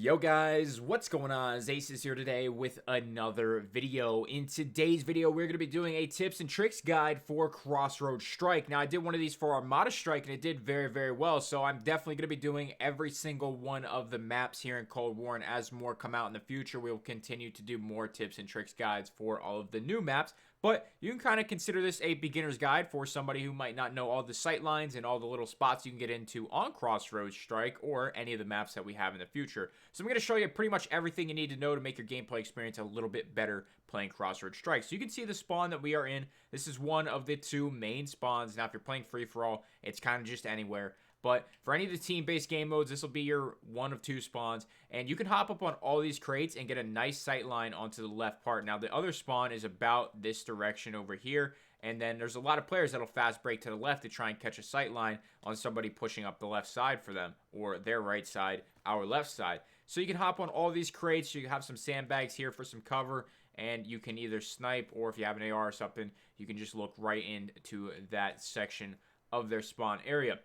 Yo guys, what's going on? Acez here today with another video. In today's video, we're going to be doing a tips and tricks guide for Crossroads Strike. Now, I did one of these for Armada Strike, and it did very, very well, so I'm definitely going to be doing every single one of the maps here in Cold War, and as more come out in the future, we will continue to do more tips and tricks guides for all of the new maps. But you can kind of consider this a beginner's guide for somebody who might not know all the sightlines and all the little spots you can get into on Crossroads Strike or any of the maps that we have in the future. So I'm going to show you pretty much everything you need to know to make your gameplay experience a little bit better playing Crossroads Strike. So you can see the spawn that we are in. This is one of the two main spawns. Now if you're playing free-for-all, it's kind of just anywhere. But for any of the team-based game modes, this will be your one of two spawns. And you can hop up on all these crates and get a nice sight line onto the left part. Now, the other spawn is about this direction over here. And then there's a lot of players that'll fast break to the left to try and catch a sight line on somebody pushing up the left side for them. Or their right side, our left side. So you can hop on all these crates. You have some sandbags here for some cover. And you can either snipe, or if you have an AR or something, you can just look right into that section of their spawn area.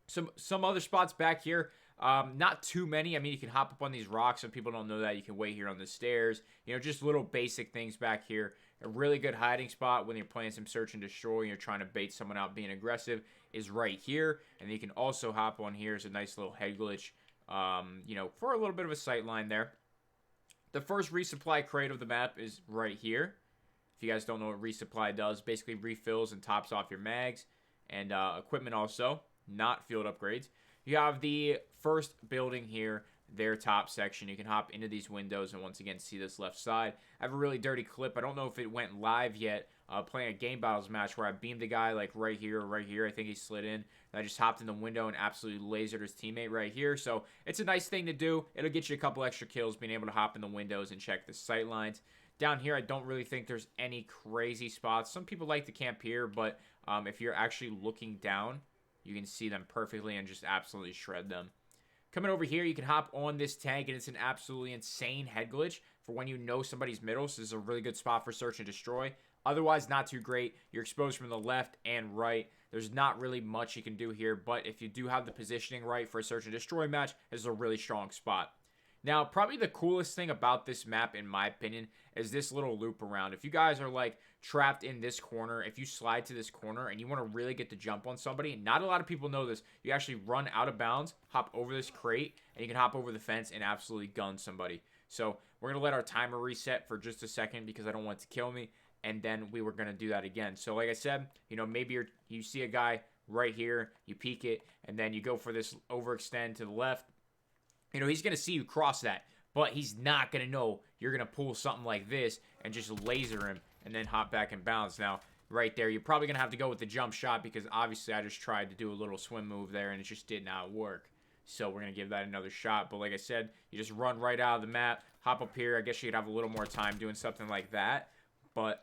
Some other spots back here, not too many. I mean, you can hop up on these rocks. Some people don't know that. You can wait here on the stairs. You know, just little basic things back here. A really good hiding spot when you're playing some search and destroy and you're trying to bait someone out being aggressive is right here. And you can also hop on here as a nice little head glitch, you know, for a little bit of a sight line there. The first resupply crate of the map is right here. If you guys don't know what resupply does, basically refills and tops off your mags and equipment also. Not field upgrades. You have the first building here, their top section. You can hop into these windows and once again see this left side. I have a really dirty clip. I don't know if it went live yet. Playing a game battles match where I beamed the guy like right here or right here. I think he slid in. And I just hopped in the window and absolutely lasered his teammate right here. So it's a nice thing to do. It'll get you a couple extra kills being able to hop in the windows and check the sight lines. Down here, I don't really think there's any crazy spots. Some people like to camp here, but if you're actually looking down, you can see them perfectly and just absolutely shred them. Coming over here, you can hop on this tank, and it's an absolutely insane head glitch for when you know somebody's middle. So this is a really good spot for search and destroy. Otherwise, not too great. You're exposed from the left and right. There's not really much you can do here, but if you do have the positioning right for a search and destroy match, this is a really strong spot. Now, probably the coolest thing about this map, in my opinion, is this little loop around. If you guys are like trapped in this corner, if you slide to this corner and you want to really get the jump on somebody, not a lot of people know this, you actually run out of bounds, hop over this crate, and you can hop over the fence and absolutely gun somebody. So we're going to let our timer reset for just a second because I don't want it to kill me, and then we were going to do that again. So like I said, you know, maybe you see a guy right here, you peek it, and then you go for this overextend to the left. You know, he's going to see you cross that, but he's not going to know you're going to pull something like this and just laser him and then hop back and bounce. Now, right there, you're probably going to have to go with the jump shot because obviously I just tried to do a little swim move there and it just did not work. So we're going to give that another shot. But like I said, you just run right out of the map, hop up here. I guess you could have a little more time doing something like that. But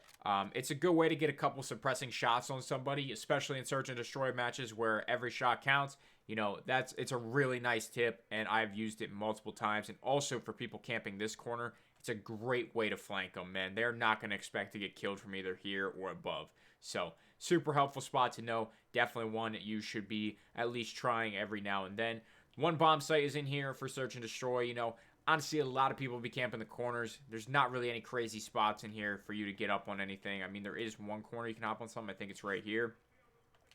it's a good way to get a couple suppressing shots on somebody, especially in search and destroy matches where every shot counts. You know, it's a really nice tip, and I've used it multiple times. And also for people camping this corner, it's a great way to flank them, man. They're not going to expect to get killed from either here or above. So, super helpful spot to know. Definitely one that you should be at least trying every now and then. One bomb site is in here for search and destroy. You know, honestly, a lot of people be camping the corners. There's not really any crazy spots in here for you to get up on anything. I mean, there is one corner you can hop on something. I think it's right here.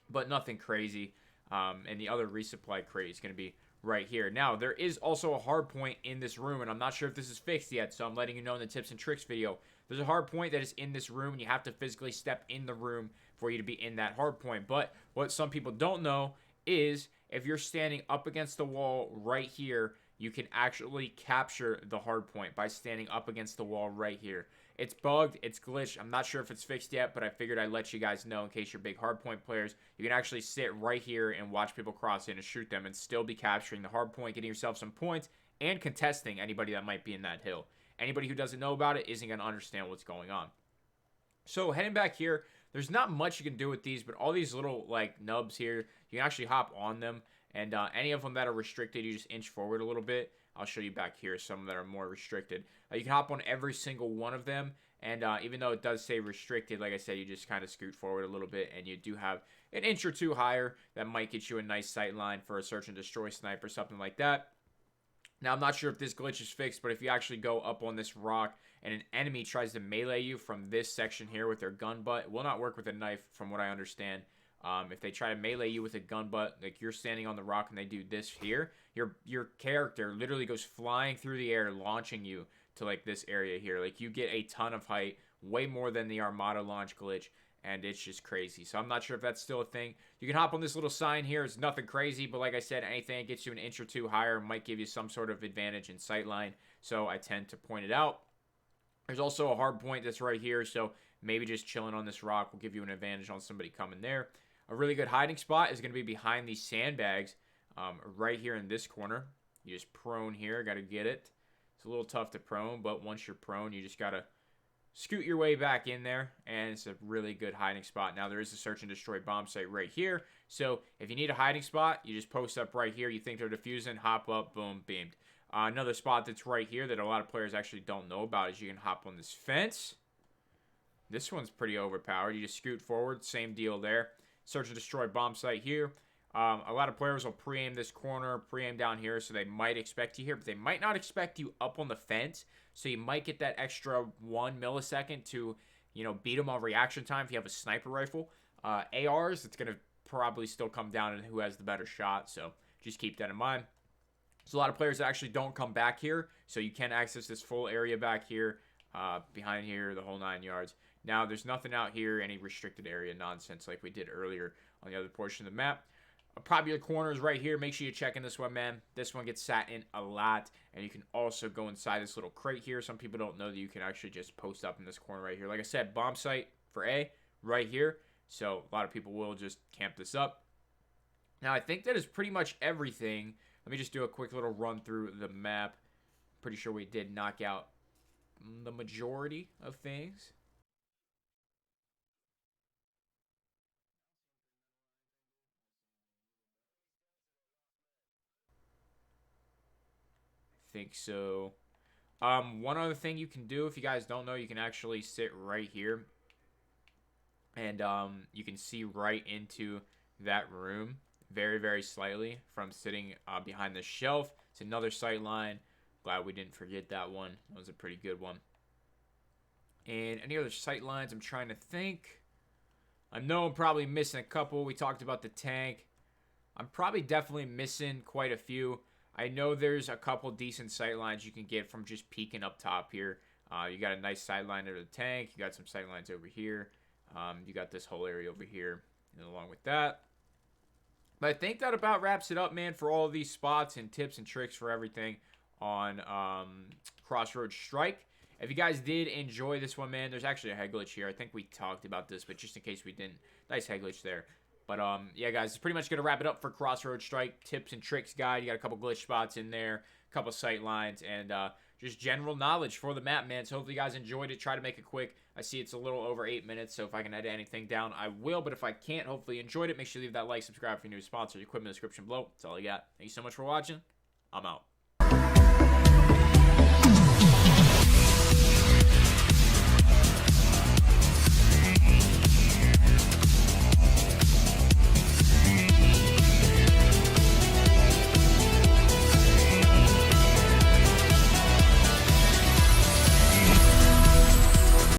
But nothing crazy. And the other resupply crate is going to be right here. Now, there is also a hard point in this room, and I'm not sure if this is fixed yet, so I'm letting you know in the tips and tricks video. There's a hard point that is in this room, and you have to physically step in the room for you to be in that hard point. But what some people don't know is if you're standing up against the wall right here, you can actually capture the hard point by standing up against the wall right here. It's bugged, it's glitched. I'm not sure if it's fixed yet, but I figured I'd let you guys know in case you're big hardpoint players. You can actually sit right here and watch people cross in and shoot them and still be capturing the hardpoint, getting yourself some points, and contesting anybody that might be in that hill. Anybody who doesn't know about it isn't going to understand what's going on. So heading back here, there's not much you can do with these, but all these little like nubs here, you can actually hop on them. And any of them that are restricted, you just inch forward a little bit. I'll show you back here some that are more restricted. You can hop on every single one of them. And even though it does say restricted, like I said, you just kind of scoot forward a little bit. And you do have an inch or two higher that might get you a nice sight line for a search and destroy snipe or something like that. Now, I'm not sure if this glitch is fixed, but if you actually go up on this rock and an enemy tries to melee you from this section here with their gun butt, it will not work with a knife from what I understand. If they try to melee you with a gun butt, like you're standing on the rock and they do this here, your character literally goes flying through the air, launching you to like this area here. Like you get a ton of height, way more than the Armada launch glitch, and it's just crazy. So I'm not sure if that's still a thing. You can hop on this little sign here. It's nothing crazy, but like I said, anything that gets you an inch or two higher might give you some sort of advantage in sightline. So I tend to point it out. There's also a hard point that's right here, so maybe just chilling on this rock will give you an advantage on somebody coming there. A really good hiding spot is going to be behind these sandbags right here in this corner. You just prone here. Got to get it. It's a little tough to prone, but once you're prone, you just got to scoot your way back in there, and it's a really good hiding spot. Now, there is a search and destroy bomb site right here, so if you need a hiding spot, you just post up right here. You think they're defusing, hop up, boom, beamed. Another spot that's right here that a lot of players actually don't know about is you can hop on this fence. This one's pretty overpowered. You just scoot forward, same deal there. Search and destroy bomb site here. A lot of players will pre-aim this corner, pre-aim down here, so they might expect you here, but they might not expect you up on the fence, so you might get that extra 1 millisecond to, you know, beat them on reaction time if you have a sniper rifle. ARs, it's going to probably still come down to who has the better shot, so just keep that in mind. There's a lot of players that actually don't come back here, so you can access this full area back here, behind here, the whole 9 yards. Now, there's nothing out here, any restricted area nonsense like we did earlier on the other portion of the map. A popular corner is right here. Make sure you check in this one, man. This one gets sat in a lot, and you can also go inside this little crate here. Some people don't know that you can actually just post up in this corner right here. Like I said, bomb site for A right here, so a lot of people will just camp this up. Now, I think that is pretty much everything. Let me just do a quick little run through the map. Pretty sure we did knock out the majority of things. Think so. One other thing you can do, if you guys don't know, you can actually sit right here, and you can see right into that room very, very slightly from sitting behind the shelf. It's another sight line. Glad we didn't forget that one. That was a pretty good one. And any other sight lines? I'm trying to think. I know I'm probably missing a couple. We talked about the tank. I'm probably definitely missing quite a few. I know there's a couple decent sight lines you can get from just peeking up top here. You got a nice sideline under the tank. You got some sight lines over here. You got this whole area over here, and along with that. But I think that about wraps it up, man, for all of these spots and tips and tricks for everything on Crossroads Strike. If you guys did enjoy this one, man, there's actually a head glitch here. I think we talked about this, but just in case we didn't, nice head glitch there. But, yeah, guys, it's pretty much going to wrap it up for Crossroads Strike tips and tricks guide. You got a couple glitch spots in there, a couple sight lines, and just general knowledge for the map, man. So hopefully you guys enjoyed it. Try to make it quick. I see it's a little over 8 minutes, so if I can edit anything down, I will. But if I can't, hopefully you enjoyed it. Make sure you leave that like, subscribe for your new sponsor. Equipment in the description below. That's all I got. Thank you so much for watching. I'm out.